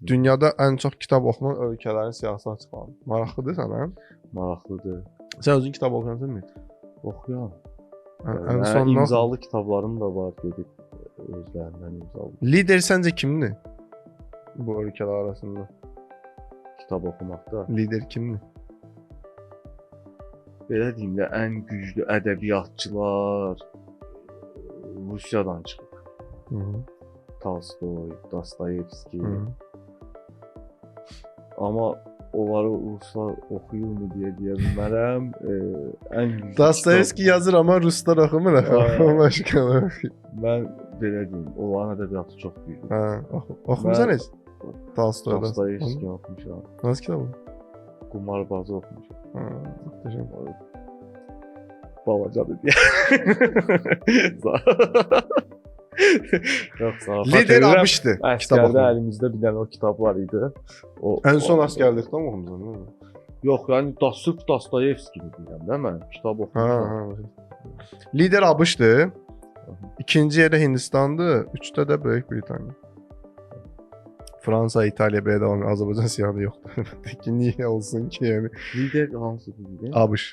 Dünyada ən çox kitab oxunan ölkələrin siyahısı açıqlanıb. Maraqlıdır sənə? Maraqlıdır. Sən özün kitab oxuyansan mı? Oxuyam. Ən son imzalı kitablarım da var, gedib özlərindən imzalı. Lider səncə kimdir? Bu ölkələr arasında Kitab oxumaqda. lider kimdir? Belə deyim də, ən güclü ədəbiyyatçılar Rusiyadan çıxıb. Tolstoy, Dostoyevski. Amma onları ruslar oxuyurmu deyə bilmərəm. Ən güclü Dostoyevski yazır amma ruslar oxumur axı. Başqa. Mən belə deyim, onların ədəbiyyatı çox güclü. Hə, oxumusan heç? Tolstoyda. Dostoyevski oxumuşam. Hansı kitabı? Qumarbazı oxumuşam. Təşəkkür. Balacadır deyə. Yox, sağ ol. Lider almışdı. Əsgərdə əlimizdə bir dənə o kitab var idi. Ən son əsgərlikdə mi oxumusan? Yox, yəni sırf Dostoyevskini deyirəm də mən. Kitab oxumuşam. Lider ABŞ-dır. İkinci yerdə Hindistandır. Üçdə də Böyük Britaniya. Fransa, İtaliya belə davam edir. Azərbaycan siyahıda yoxdur. Ki niyə olsun ki yəni? Lider hansı deyir? ABŞ.